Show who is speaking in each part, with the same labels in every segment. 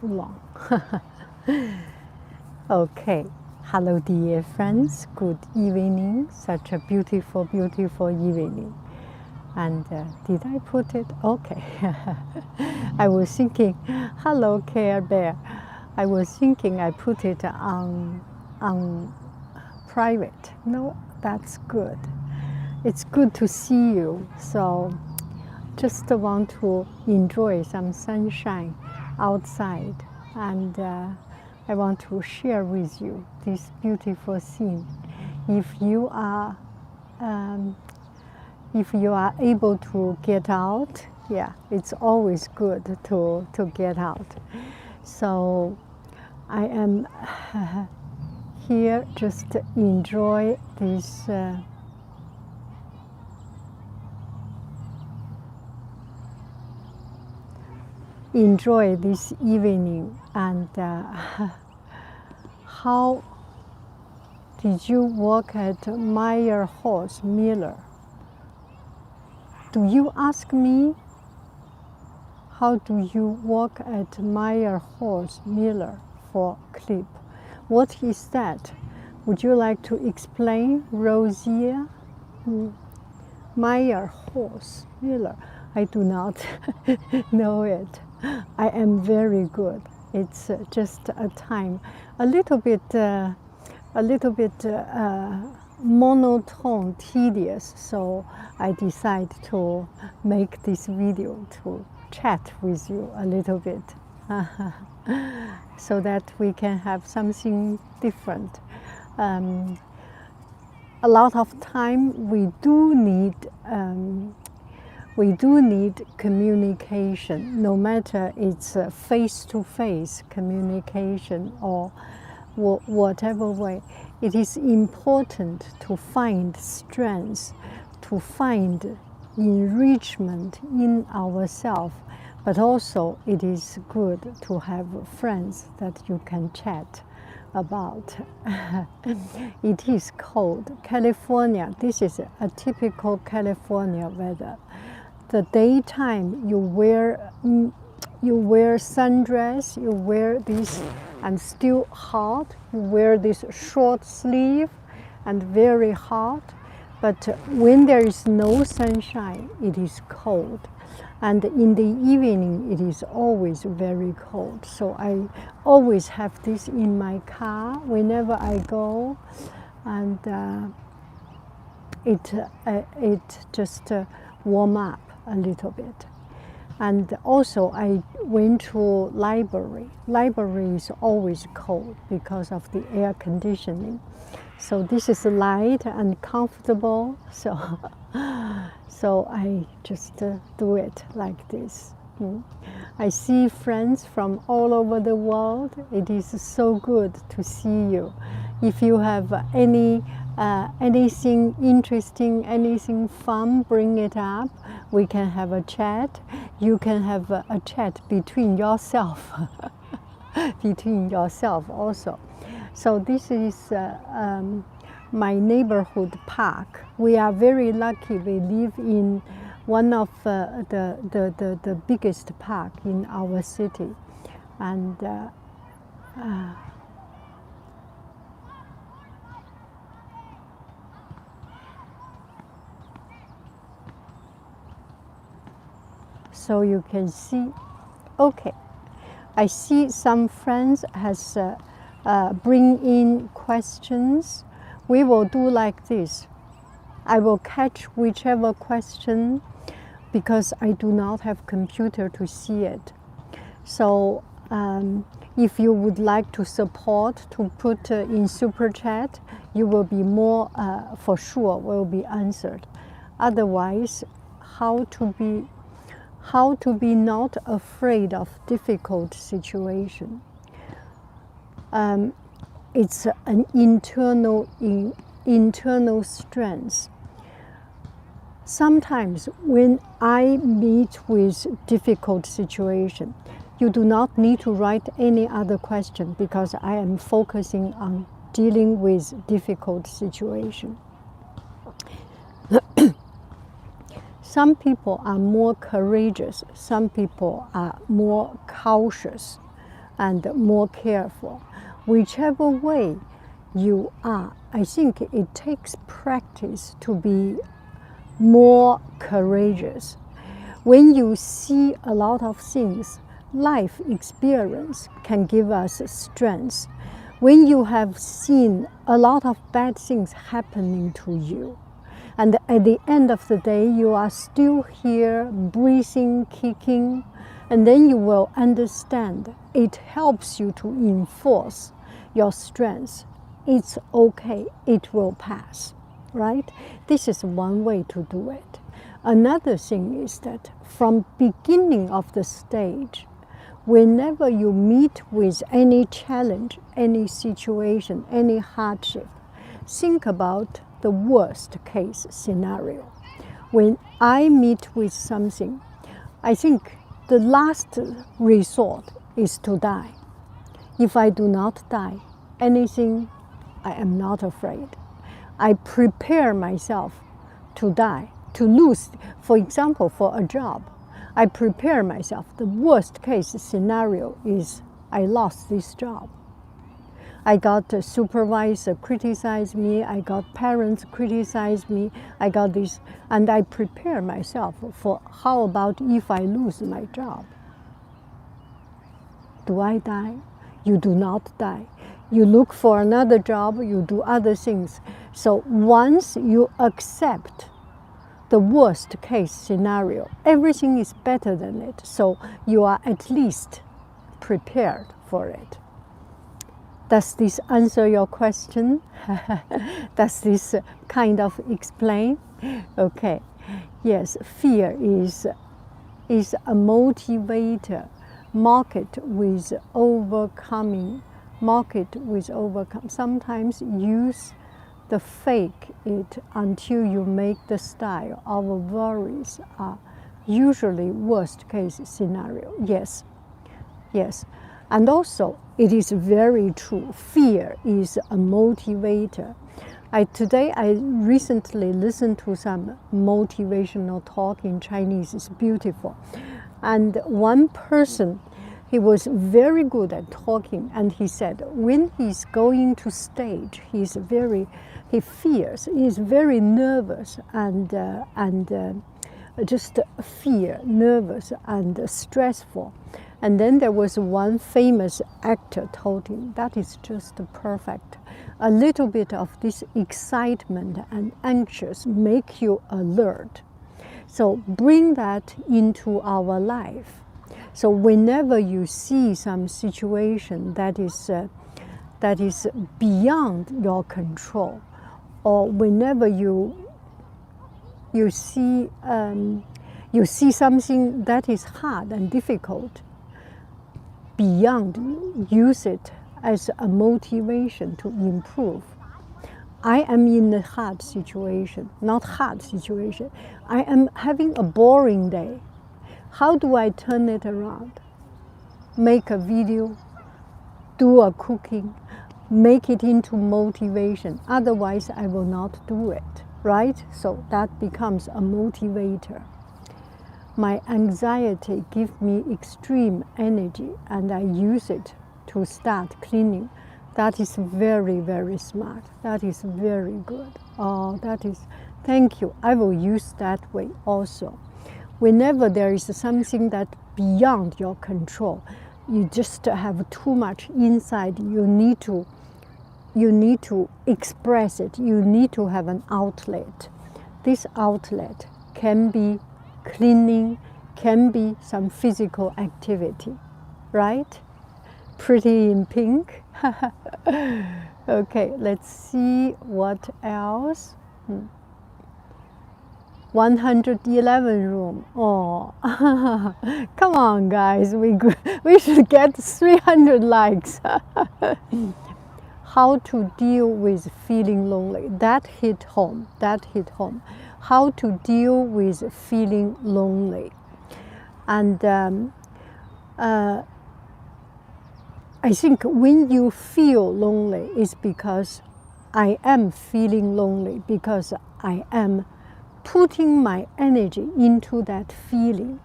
Speaker 1: long. Okay. Hello, dear friends. Good evening. Such a beautiful, beautiful evening. And did I put it? Okay. I was thinking, hello, Care Bear. I was thinking I put it on private. No, that's good. It's good to see you. So just want to enjoy some sunshine outside, and I want to share with you this beautiful scene. If you are able to get out, yeah, it's always good to get out. So I am here just to enjoy this evening. And how did you work at Meyer Horse Miller? Do you ask me? How do you work at Meyer Horse Miller for clip? What is that? Would you like to explain, Rosia? Meyer Horse Miller. I do not know it. I am very good. It's just a time, a little bit monotone, tedious. So I decide to make this video to chat with you a little bit, so that we can have something different. A lot of time we do need communication, no matter it's face-to-face communication or whatever way. It is important to find strength, to find enrichment in ourselves, but also it is good to have friends that you can chat about. It is cold. California, this is a typical California weather. The daytime you wear sundress, you wear this, and still hot. You wear this short sleeve and very hot. But when there is no sunshine, it is cold. And in the evening, it is always very cold. So I always have this in my car whenever I go, and it just warm up a little bit. And also I went to library. Library is always cold because of the air conditioning. So this is light and comfortable. So I just do it like this. I see friends from all over the world. It is so good to see you. If you have anything interesting, anything fun, bring it up. We can have a chat. You can have a chat between yourself, also. So this is my neighborhood park. We are very lucky. We live in one of the biggest park in our city, and so you can see. Okay, I see some friends has bring in questions. We will do like this. I will catch whichever question, because I do not have computer to see it. So if you would like to support, to put in super chat, you will be more, for sure, will be answered. Otherwise, how to be not afraid of difficult situation. It's an internal strength. Sometimes when I meet with difficult situation, you do not need to write any other question, because I am focusing on dealing with difficult situation. Some people are more courageous, some people are more cautious. and more careful. Whichever way you are, I think it takes practice to be more courageous. When you see a lot of things, life experience can give us strength. When you have seen a lot of bad things happening to you, and at the end of the day, you are still here, breathing, kicking, and then you will understand it helps you to enforce your strength. It's okay, it will pass, right? This is one way to do it. Another thing is that from beginning of the stage, whenever you meet with any challenge, any situation, any hardship, think about the worst case scenario. When I meet with something, I think the last resort is to die. If I do not die, anything, I am not afraid. I prepare myself to die, to lose, for example, for a job. I prepare myself. The worst case scenario is I lost this job. I got a supervisor criticize me, I got parents criticize me, I got this, and I prepare myself for how about if I lose my job? Do I die? You do not die. You look for another job, you do other things. So once you accept the worst case scenario, everything is better than it. So you are at least prepared for it. Does this answer your question? Does this kind of explain? Okay. Yes, fear is a motivator. Market with overcoming. Sometimes use the fake it until you make the style. Our worries are usually worst case scenario. Yes. And also, it is very true. Fear is a motivator. Today I recently listened to some motivational talk in Chinese. It's beautiful. And one person, he was very good at talking, and he said when he's going to stage, he fears, he's very nervous and just nervous and stressful. And then there was one famous actor told him, that is just perfect. A little bit of this excitement and anxious make you alert. So bring that into our life. So whenever you see some situation that is beyond your control, or whenever you see something that is hard and difficult, beyond, use it as a motivation to improve. I am in a hard situation, not hard situation. I am having a boring day. How do I turn it around? Make a video, do a cooking, make it into motivation. Otherwise, I will not do it, right? So that becomes a motivator. My anxiety gives me extreme energy, and I use it to start cleaning. That is very, very smart. That is very good. Oh, thank you. I will use that way also. Whenever there is something that beyond your control, you just have too much inside, you need to express it. You need to have an outlet. This outlet can be cleaning, can be some physical activity, right? Pretty in pink. Okay, let's see what else. 111 room. Oh, come on, guys. We should get 300 likes. How to deal with feeling lonely. That hit home. How to deal with feeling lonely. And I think when you feel lonely, it's because I am feeling lonely, because I am putting my energy into that feeling.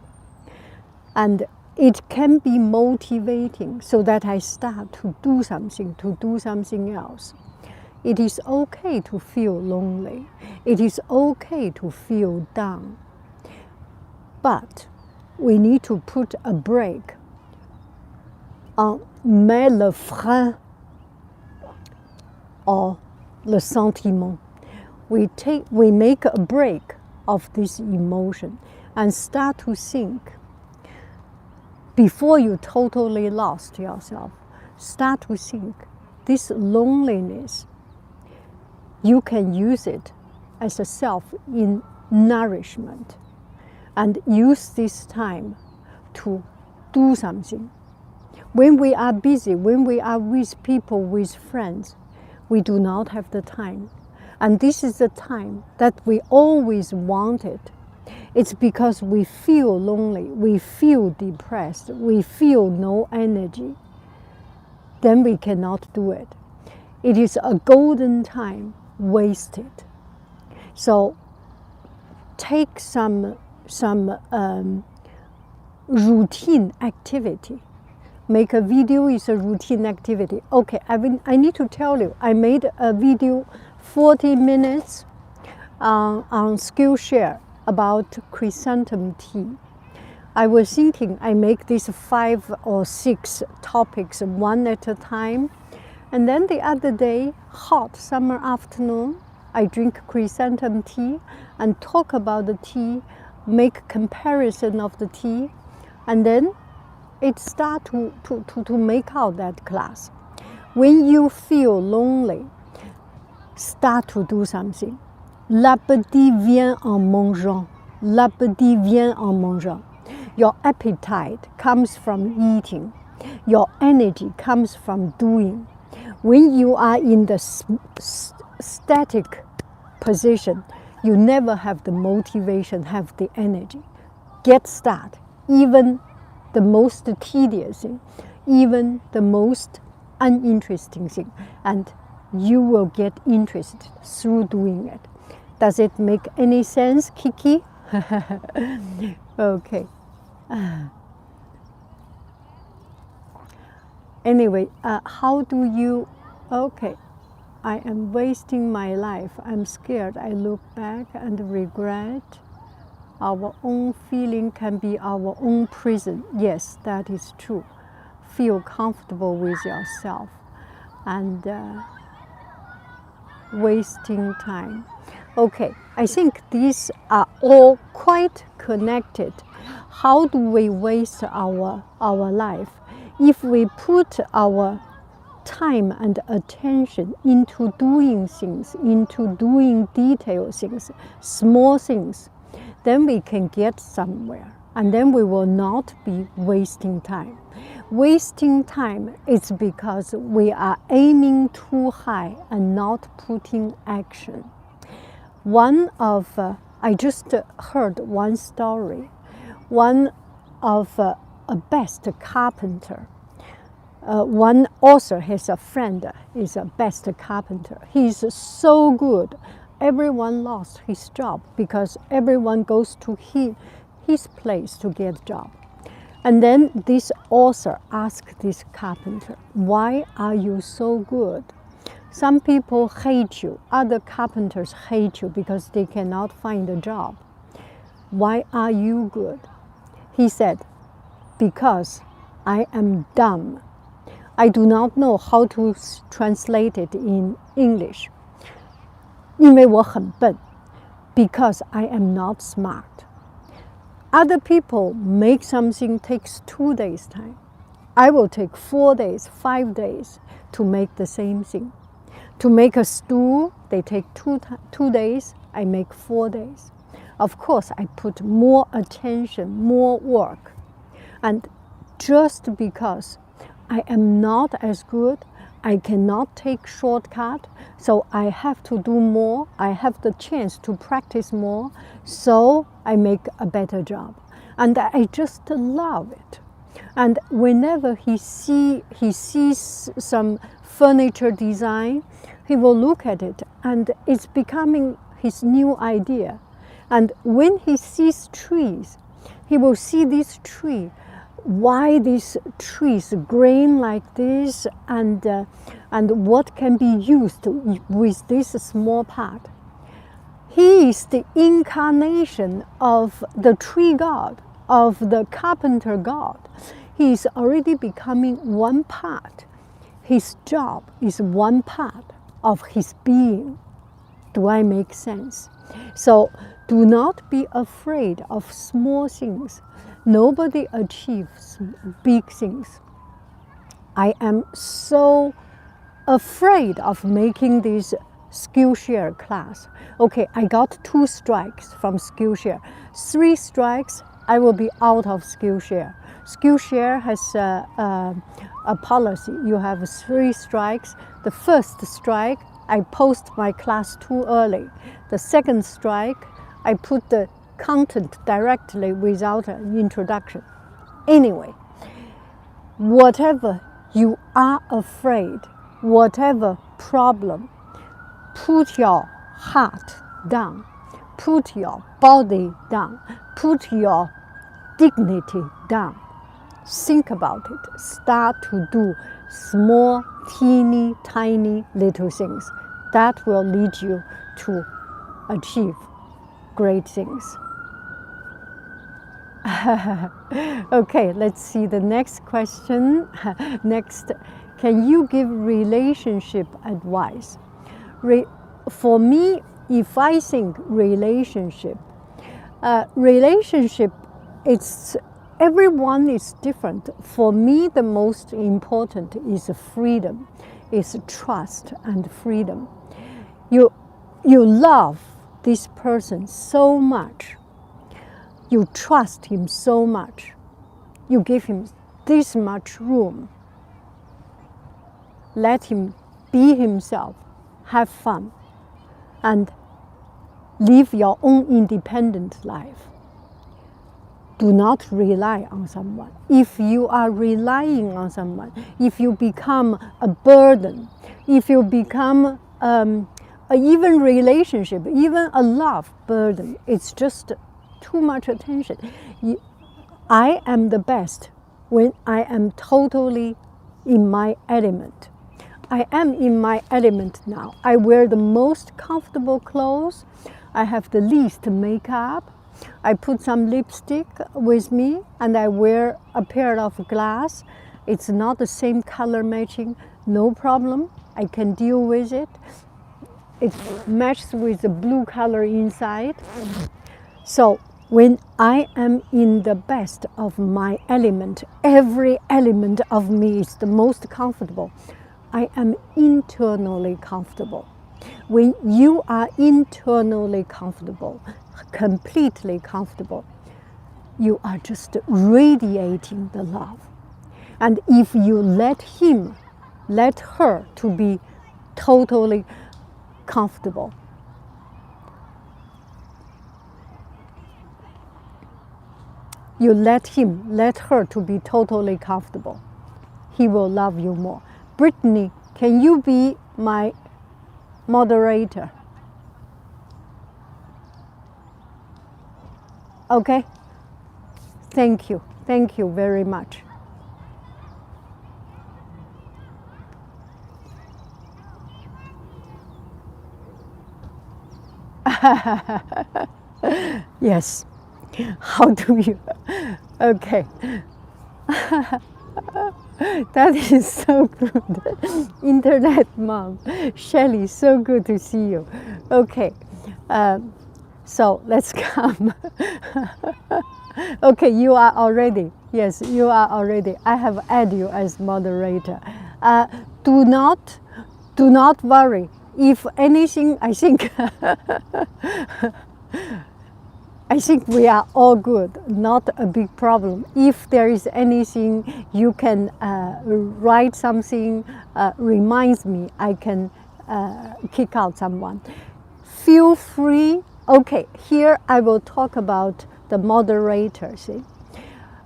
Speaker 1: And it can be motivating so that I start to do something else. It is okay to feel lonely. It is okay to feel down. But we need to put a break. On met le frein or le sentiment. We make a break of this emotion and start to think. Before you totally lost yourself, start to think. This loneliness, you can use it as a self in nourishment and use this time to do something. When we are busy, when we are with people, with friends, we do not have the time. And this is the time that we always wanted. It's because we feel lonely, we feel depressed, we feel no energy. Then we cannot do it. It is a golden time wasted. So take some routine activity. Make a video is a routine activity. Okay, I need to tell you, I made a video 40 minutes on Skillshare about chrysanthemum tea. I was thinking I make these 5 or 6 topics one at a time. And then the other day, hot summer afternoon, I drink chrysanthemum tea and talk about the tea, make comparison of the tea, and then it start to make out that class. When you feel lonely, start to do something. L'appétit vient en mangeant. L'appétit vient en mangeant. Your appetite comes from eating. Your energy comes from doing. When you are in the static position, you never have the motivation, have the energy. Get started. Even the most tedious thing, even the most uninteresting thing, and you will get interested through doing it. Does it make any sense, Kiki? Okay. Anyway, how do you, okay, I am wasting my life. I'm scared. I look back and regret. Our own feeling can be our own prison. Yes, that is true. Feel comfortable with yourself and wasting time. Okay, I think these are all quite connected. How do we waste our life? If we put our time and attention into doing things, into doing detailed things, small things, then we can get somewhere, and then we will not be wasting time. Wasting time is because we are aiming too high and not putting action. I just heard one story. One of a best carpenter. One author has a friend is a best carpenter. He's so good. Everyone lost his job because everyone goes to his place to get a job. And then this author asked this carpenter, why are you so good? Some people hate you. Other carpenters hate you because they cannot find a job. Why are you good? He said, because I am dumb. I do not know how to translate it in English. 因为我很笨, because I am not smart. Other people make something takes 2 days time. I will take 4 days, 5 days to make the same thing. To make a stool, they take 2 days. I make 4 days. Of course, I put more attention, more work. And just because I am not as good, I cannot take shortcut, so I have to do more. I have the chance to practice more, so I make a better job. And I just love it. And whenever he sees some furniture design, he will look at it, and it's becoming his new idea. And when he sees trees, he will see this tree why these trees grain like this, and what can be used with this small part. He is the incarnation of the tree god, of the carpenter god. He is already becoming one part. His job is one part of his being. Do I make sense? So do not be afraid of small things. Nobody achieves big things. I am so afraid of making this Skillshare class. Okay, I got 2 strikes from Skillshare. 3 strikes, I will be out of Skillshare. Skillshare has a policy. You have 3 strikes. The first strike, I post my class too early. The second strike, I put the content directly without an introduction. Anyway, whatever you are afraid, whatever problem, put your heart down, put your body down, put your dignity down. Think about it. Start to do small, teeny, tiny little things. That will lead you to achieve great things. Okay, let's see the next question. Next, can you give relationship advice? For me, if I think relationship, it's everyone is different. For me, the most important is freedom, is trust and freedom. You love this person so much. You trust him so much. You give him this much room. Let him be himself, have fun, and live your own independent life. Do not rely on someone. If you are relying on someone, if you become a burden, if you become even relationship, even a love burden, it's just too much attention. I am the best when I am totally in my element. I am in my element now. I wear the most comfortable clothes. I have the least makeup. I put some lipstick with me, and I wear a pair of glasses. It's not the same color matching, no problem. I can deal with it. It matches with the blue color inside. So when I am in the best of my element, every element of me is the most comfortable. I am internally comfortable. When you are internally comfortable, completely comfortable, you are just radiating the love. And if you let him, let her to be totally comfortable, you let him, let her to be totally comfortable, he will love you more. Brittany, can you be my moderator? Okay? Thank you. Thank you very much. Yes. How do you? Okay. That is so good. Internet mom. Shelly, so good to see you. Okay. So let's come. Okay, you are already. Yes, you are already. I have added you as moderator. Do not worry. If anything, I think I think we are all good, not a big problem. If there is anything, you can write something, reminds me, I can kick out someone. Feel free. Okay, here I will talk about the moderator. See?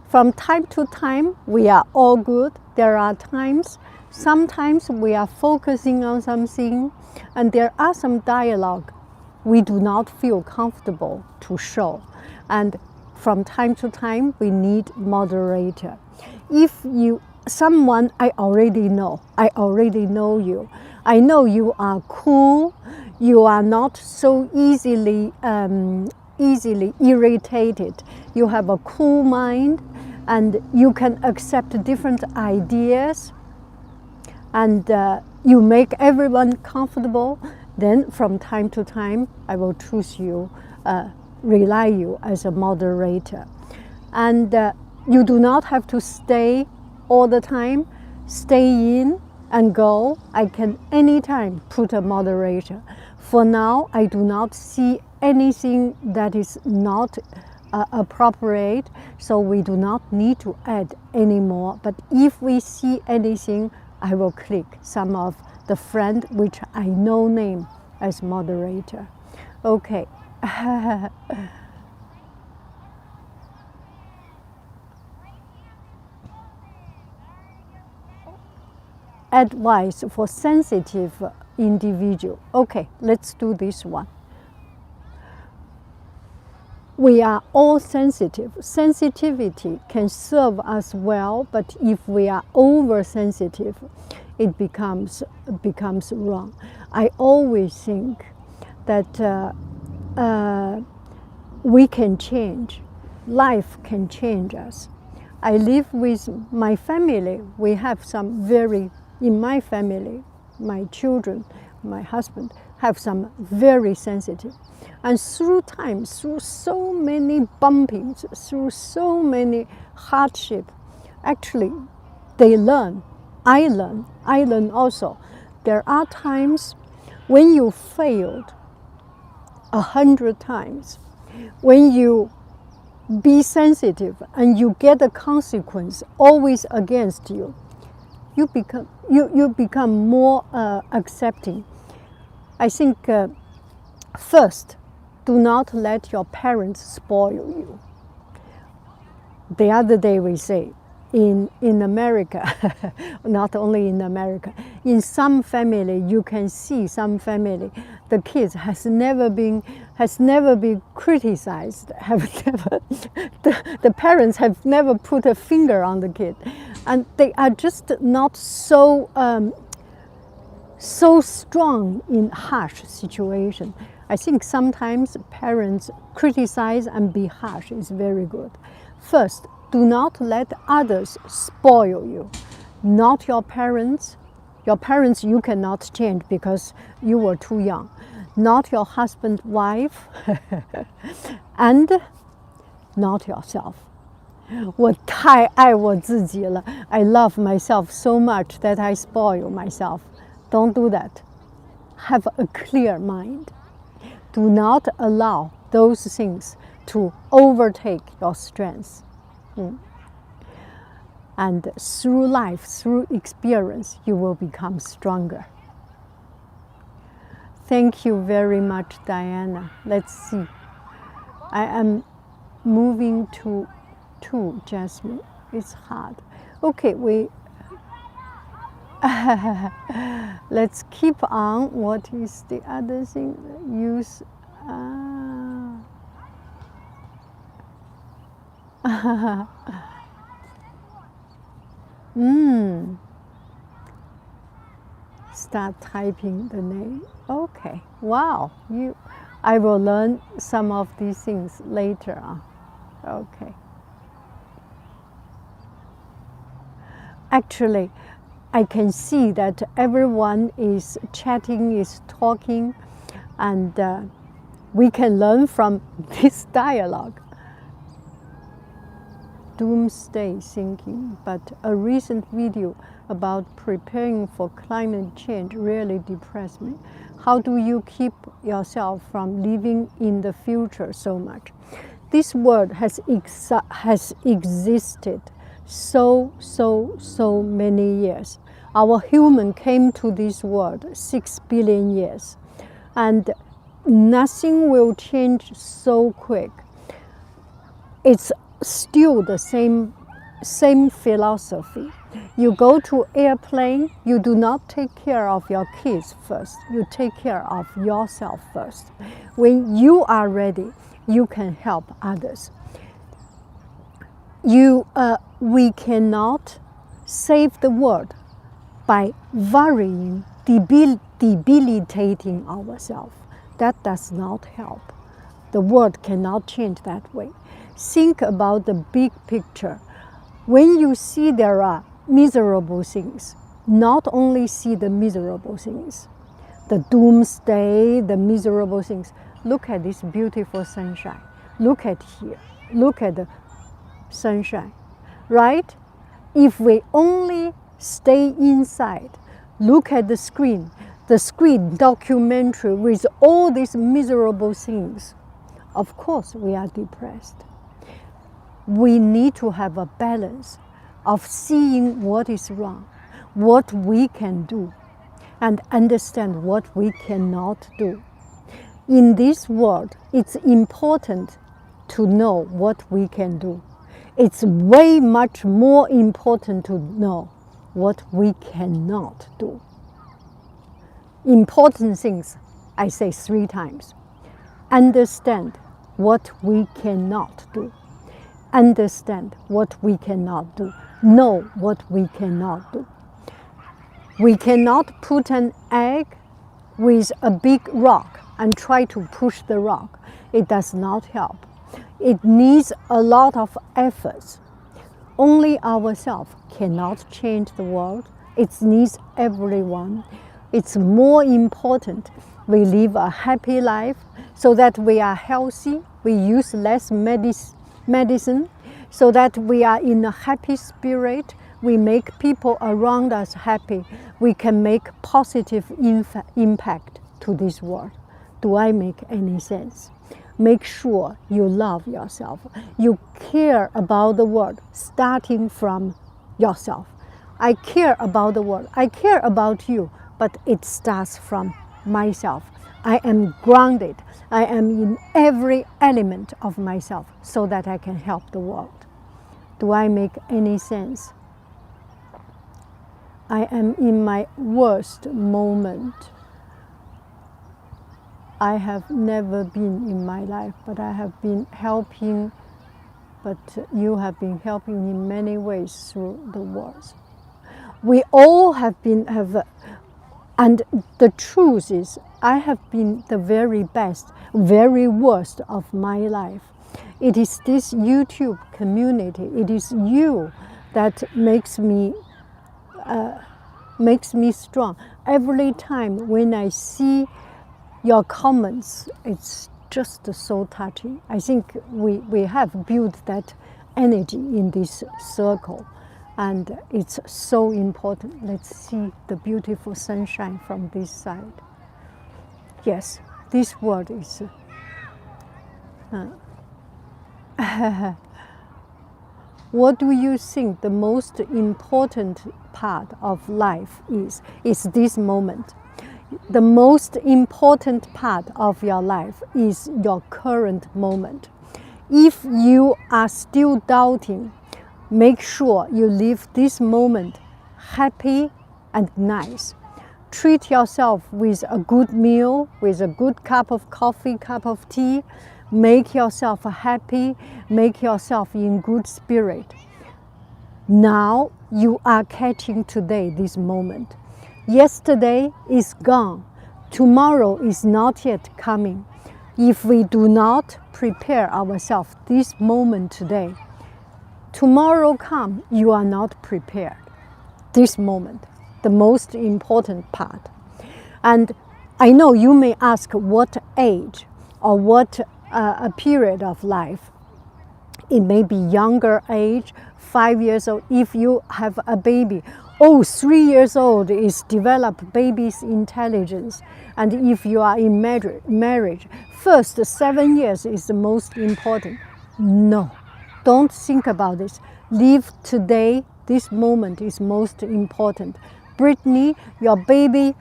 Speaker 1: From time to time, we are all good. There are times, sometimes we are focusing on something, and there are some dialogue we do not feel comfortable to show. And from time to time, we need moderator. If someone I already know you, I know you are cool, you are not so easily irritated, you have a cool mind, and you can accept different ideas, and you make everyone comfortable, then from time to time, I will choose you, rely you as a moderator. And you do not have to stay all the time, stay in and go. I can anytime put a moderator. For now, I do not see anything that is not appropriate, so we do not need to add anymore. But if we see anything, I will click some of the friend which I know name as moderator. Okay. Advice for sensitive individual. Okay, let's do this one. We are all sensitive. Sensitivity can serve us well, but if we are oversensitive, it becomes wrong. I always think that we can change. Life can change us. I live with my family. We have some in my family, my children, my husband, have some very sensitive. And through time, through so many bumpings, through so many hardship, actually, they learn. I learn also. There are times when you failed 100 times, when you be sensitive and you get the consequence always against you, you become more accepting. I think first, do not let your parents spoil you. The other day we say, in America, not only in America, in some family you can see some family, the kids has never been criticized, the parents have never put a finger on the kid, and they are just not so strong in harsh situation. I think sometimes parents criticize and be harsh is very good. First, do not let others spoil you. Not your parents. Your parents you cannot change because you were too young. Not your husband, wife, and not yourself. 我太爱我自己了. I love myself so much that I spoil myself. Don't do that. Have a clear mind. Do not allow those things to overtake your strengths. And through life, through experience, you will become stronger. Thank you very much, Diana. Let's see. I am moving to 2, Jasmine. It's hard. Okay, let's keep on. What is the other thing? Use. Start typing the name. Okay. Wow. I will learn some of these things later on. Okay. Actually, I can see that everyone is chatting, is talking, and we can learn from this dialogue. Doomsday thinking, but a recent video about preparing for climate change really depressed me. How do you keep yourself from living in the future so much? This word has existed so many years. Our human came to this world 6 billion years, and nothing will change so quick. It's still the same philosophy. You go to airplane, you do not take care of your kids first. You take care of yourself first. When you are ready, you can help others. We cannot save the world by worrying, debilitating ourselves. That does not help. The world cannot change that way. Think about the big picture. When you see there are miserable things, not only see the miserable things, the doomsday, the miserable things. Look at this beautiful sunshine. Look at here. Look at the sunshine, right? If we only stay inside, look at the screen documentary with all these miserable things, of course we are depressed. We need to have a balance of seeing what is wrong, what we can do, and understand what we cannot do. In this world, it's important to know what we can do. It's way much more important to know what we cannot do. Important things, I say 3 times. Understand what we cannot do. Understand what we cannot do. Know what we cannot do. We cannot put an egg with a big rock and try to push the rock. It does not help. It needs a lot of efforts. Only ourselves cannot change the world. It needs everyone. It's more important we live a happy life so that we are healthy, we use less medicine, so that we are in a happy spirit, we make people around us happy, we can make positive impact to this world. Do I make any sense? Make sure you love yourself. You care about the world starting from yourself. I care about the world. I care about you, but it starts from myself. I am grounded. I am in every element of myself so that I can help the world. Do I make any sense? I am in my worst moment. I have never been in my life, but I have been helping, but you have been helping in many ways through the wars. We all have, and the truth is, I have been the very best, very worst of my life. It is this YouTube community, it is you that makes me strong. Every time when I see your comments, it's just so touching. I think we have built that energy in this circle, and it's so important. Let's see the beautiful sunshine from this side. Yes, this world is what do you think the most important part of life is? Is this moment. The most important part of your life is your current moment. If you are still doubting, make sure you live this moment happy and nice. Treat yourself with a good meal, with a good cup of coffee, cup of tea. Make yourself happy, make yourself in good spirit. Now you are catching today, this moment. Yesterday is gone. Tomorrow is not yet coming. If we do not prepare ourselves this moment today, tomorrow come, you are not prepared. This moment, the most important part. And I know you may ask what age or what a period of life. It may be younger age, 5 years old. If you have a baby, 3 years old is develop baby's intelligence. And if you are in marriage, first 7 years is the most important. No, don't think about this. Live today. This moment is most important. Brittany, your baby,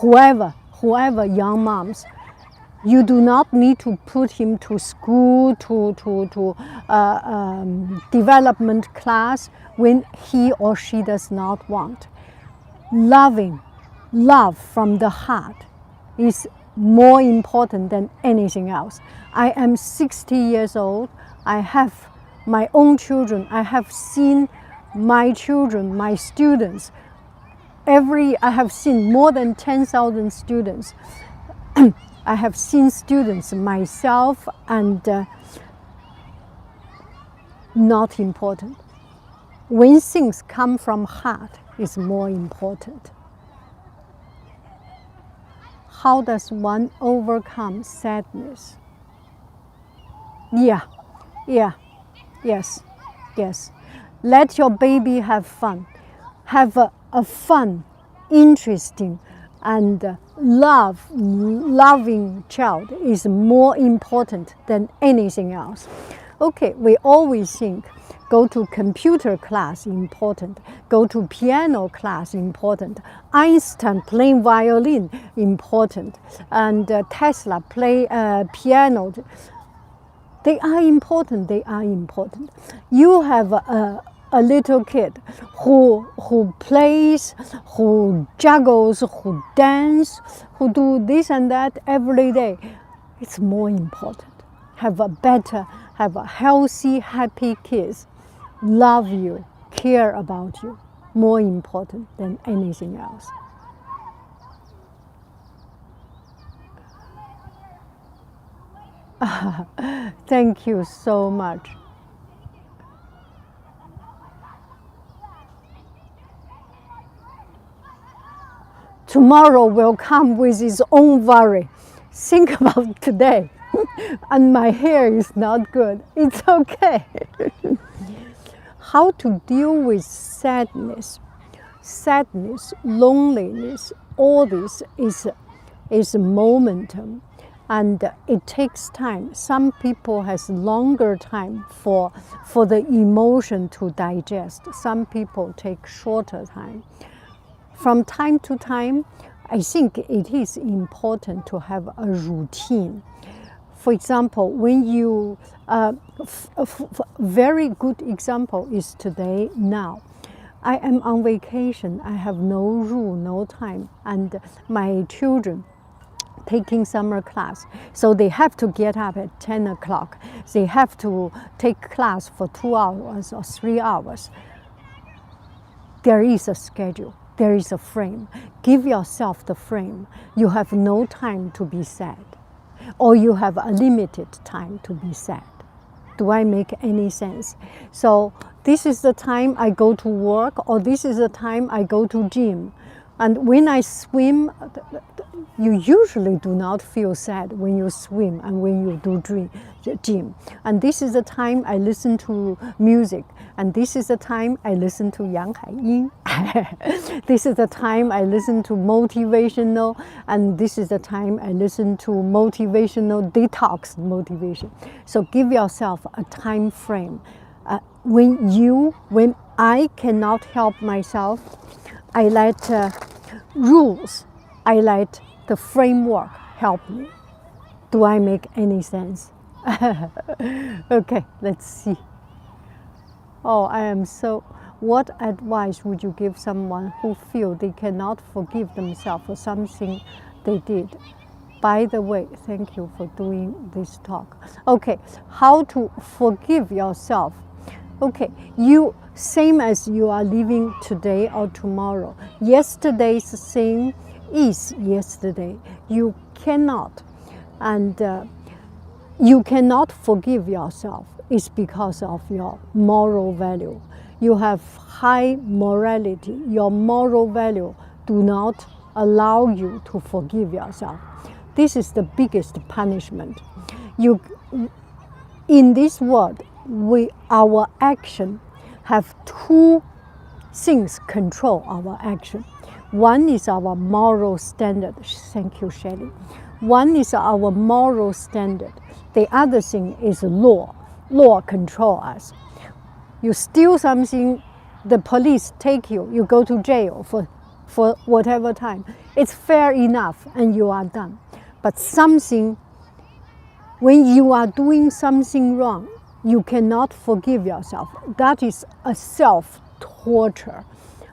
Speaker 1: whoever young moms, you do not need to put him to school, to development class when he or she does not want. Love from the heart is more important than anything else. I am 60 years old. I have my own children. I have seen my children, my students. I have seen more than 10,000 students. I have seen students myself, and not important. When things come from heart, is more important. How does one overcome sadness? Yes. Let your baby have fun. Have a fun, interesting, and loving child is more important than anything else. Okay, we always think go to computer class important, go to piano class important, Einstein playing violin important, and Tesla play piano. They are important. You have a little kid who plays, who juggles, who dance, who do this and that every day. It's more important. Have a healthy, happy kids. Love you, care about you. More important than anything else. Thank you so much. Tomorrow will come with its own worry. Think about today. And my hair is not good. It's okay. How to deal with sadness? Sadness, loneliness, all this is momentum. And it takes time. Some people has longer time for the emotion to digest. Some people take shorter time. From time to time, I think it is important to have a routine. For example, when you, very good example is today, now. I am on vacation. I have no rule, no time. And my children taking summer class. So they have to get up at 10 o'clock. They have to take class for 2 hours or 3 hours. There is a schedule. There is a frame. Give yourself the frame. You have no time to be sad. Or you have a limited time to be sad. Do I make any sense? So this is the time I go to work, or this is the time I go to gym. And when I swim, you usually do not feel sad when you swim and when you do gym. And this is the time I listen to music. And this is the time I listen to Yang Haiyin. This is the time I listen to motivational. And this is the time I listen to motivational detox motivation. So give yourself a time frame. When I cannot help myself, I let rules, I let the framework help me. Do I make any sense? Okay, let's see. Oh, what advice would you give someone who feels they cannot forgive themselves for something they did? By the way, thank you for doing this talk. Okay, how to forgive yourself. Okay, same as you are living today or tomorrow. Yesterday's thing is yesterday. You cannot forgive yourself. It's because of your moral value. You have high morality. Your moral value do not allow you to forgive yourself. This is the biggest punishment. In this world, our action have two things control our action. One is our moral standard. Thank you, Shelley. One is our moral standard. The other thing is law. Law control us. You steal something, the police take you. You go to jail for whatever time. It's fair enough, and you are done. But when you are doing something wrong, you cannot forgive yourself. That is a self-torture.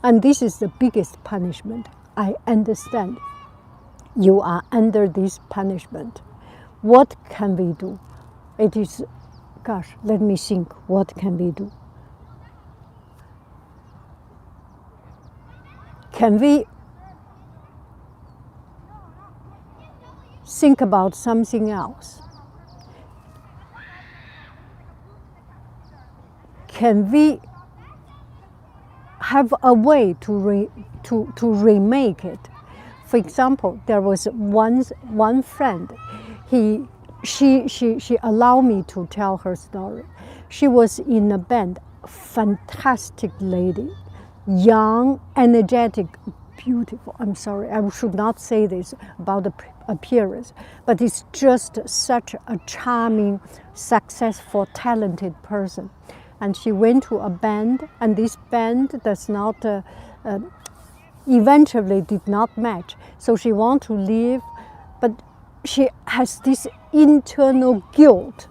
Speaker 1: And this is the biggest punishment. I understand you are under this punishment. What can we do? It is gosh, let me think, what can we do? Can we think about something else? Can we have a way to remake it? For example, there was one friend. She allowed me to tell her story. She was in a band, fantastic lady, young, energetic, beautiful. I'm sorry, I should not say this about the appearance, but it's just such a charming, successful, talented person. And she went to a band, and this band does not, eventually did not match. So she wants to leave, but she has this internal guilt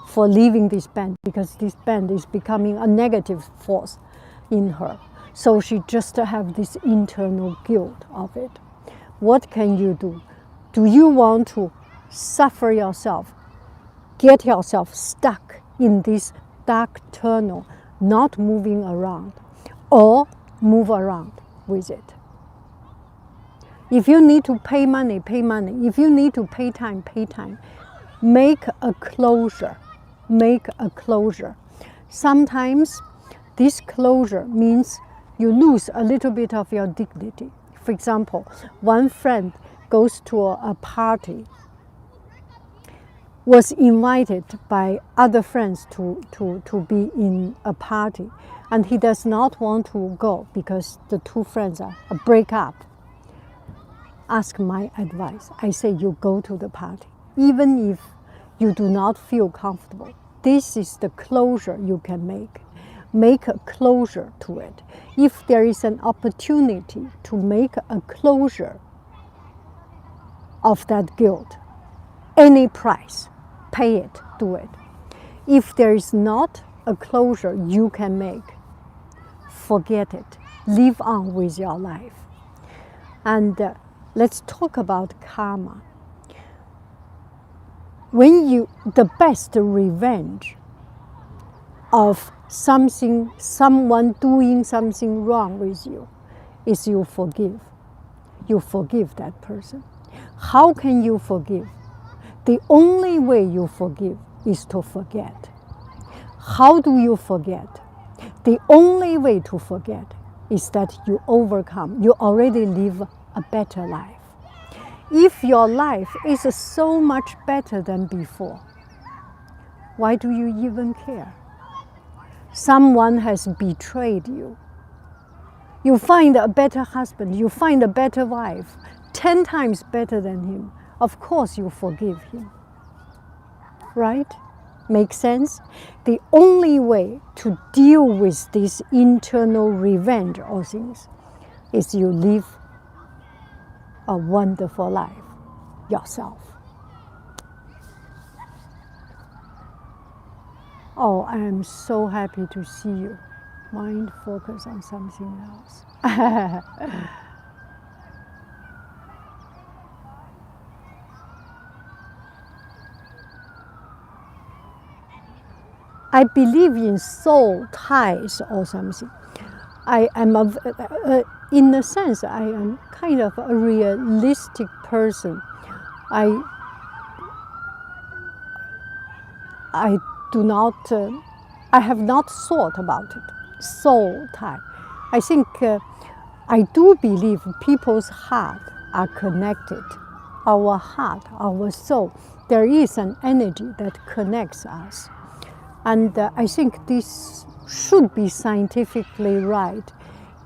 Speaker 1: for leaving this band because this band is becoming a negative force in her. So she just have this internal guilt of it. What can you do? Do you want to suffer yourself, get yourself stuck in this dark tunnel, not moving around, or move around with it? If you need to pay money, pay money. If you need to pay time, pay time. Make a closure. Make a closure. Sometimes this closure means you lose a little bit of your dignity. For example, one friend goes to a party, was invited by other friends to be in a party, and he does not want to go because the two friends are break up. Ask my advice. I say you go to the party, even if you do not feel comfortable. This is the closure you can make. Make a closure to it. If there is an opportunity to make a closure of that guilt, any price, pay it, do it. If there is not a closure you can make, forget it. Live on with your life. And let's talk about karma. The best revenge of someone doing something wrong with you is you forgive. You forgive that person. How can you forgive? The only way you forgive is to forget. How do you forget? The only way to forget is that you overcome. You already live a better life. If your life is so much better than before, why do you even care? Someone has betrayed you. You find a better husband, you find a better wife, 10 times better than him. Of course you forgive him. Right? Make sense? The only way to deal with this internal revenge or things is you live a wonderful life yourself. Oh, I am so happy to see you. Mind focus on something else. I believe in soul ties or something. I am in a sense, I am kind of a realistic person. I do not, I have not thought about it. Soul tie. I think I do believe people's heart are connected. Our heart, our soul, there is an energy that connects us. And I think this should be scientifically right.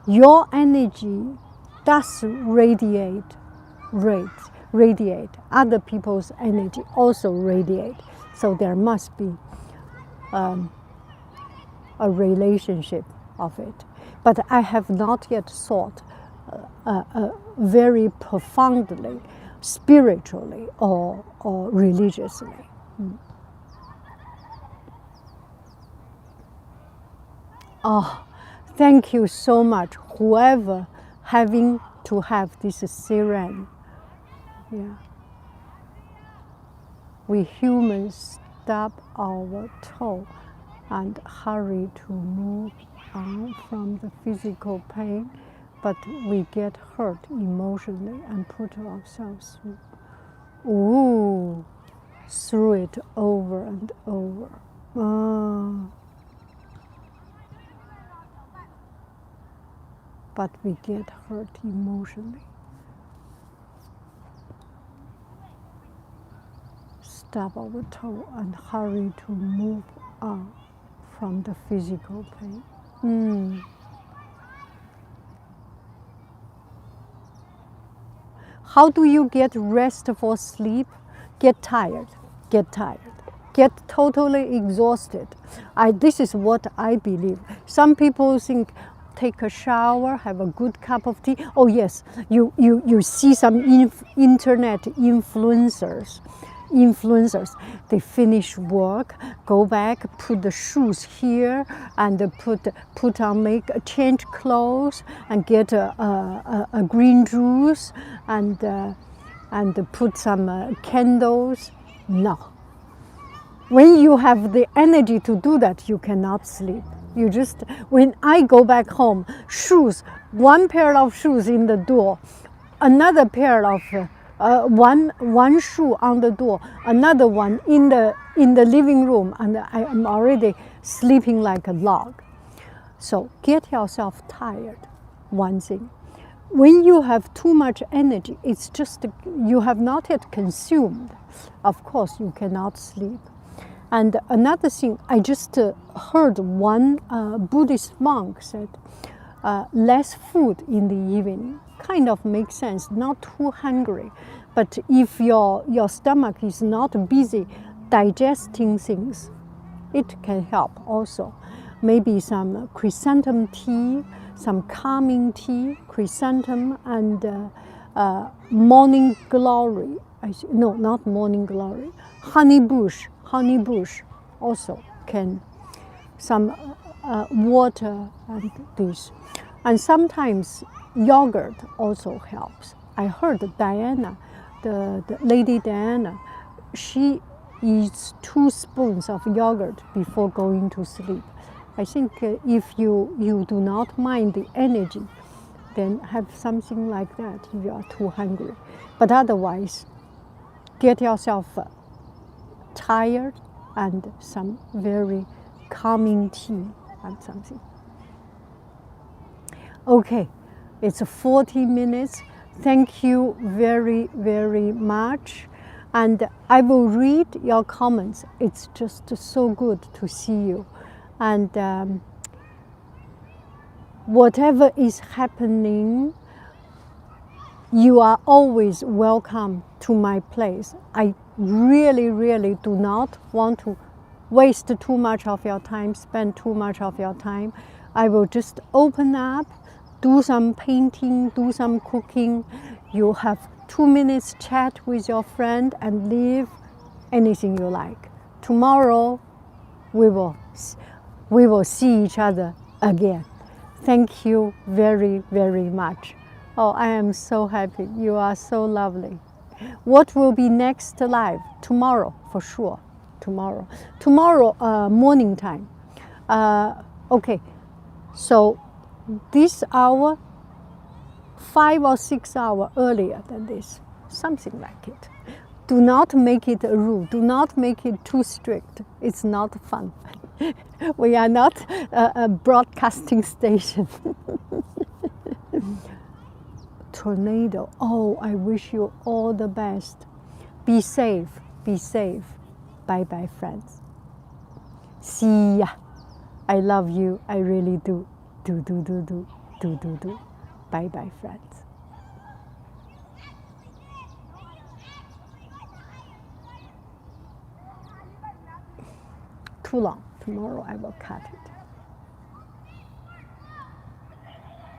Speaker 1: Your energy does radiate. Other people's energy also radiate. So there must be a relationship of it. But I have not yet thought very profoundly, spiritually or religiously. Oh, thank you so much, whoever having to have this siren. Yeah. We humans stub our toe and hurry to move on from the physical pain, but we get hurt emotionally and put ourselves through it over and over. But we get hurt emotionally. Stub our toe and hurry to move on from the physical pain. How do you get restful sleep? Get tired, get totally exhausted. This is what I believe. Some people think take a shower, have a good cup of tea. Oh yes, you see some internet influencers. They finish work, go back, put the shoes here, and put on change clothes, and get a green juice, and put some candles. No. When you have the energy to do that, you cannot sleep. You just, when I go back home, shoes, one pair of shoes in the door, another pair of one shoe on the door, another one in the living room, and I am already sleeping like a log. So get yourself tired, one thing. When you have too much energy, it's just you have not yet consumed. Of course, you cannot sleep. And another thing, I just heard one Buddhist monk said, less food in the evening. Kind of makes sense, not too hungry. But if your stomach is not busy digesting things, it can help also. Maybe some chrysanthemum tea, some calming tea, chrysanthemum, and morning glory. No, not morning glory. Honey bush also can. Some water and this. And sometimes yogurt also helps. I heard Diana, the Lady Diana, she eats 2 spoons of yogurt before going to sleep. I think if you do not mind the energy, then have something like that if you are too hungry. But otherwise, get yourself tired and some very calming tea and something. Okay, it's 40 minutes. Thank you very, very much. And I will read your comments. It's just so good to see you. And whatever is happening, you are always welcome to my place. I really, really do not want to waste too much of your time, spend too much of your time. I will just open up, do some painting, do some cooking. You have 2 minutes chat with your friend and leave, anything you like. Tomorrow we will see each other again. Thank you very, very much. Oh, I am so happy. You are so lovely. What will be next live? Tomorrow, for sure. Tomorrow, morning time. Okay, so this hour, 5 or 6 hours earlier than this, something like it. Do not make it a rule. Do not make it too strict. It's not fun. We are not a broadcasting station. Tornado. Oh, I wish you all the best. Be safe. Be safe. Bye-bye, friends. See ya. I love you. I really do. Do. Bye-bye, friends. Too long. Tomorrow I will cut it.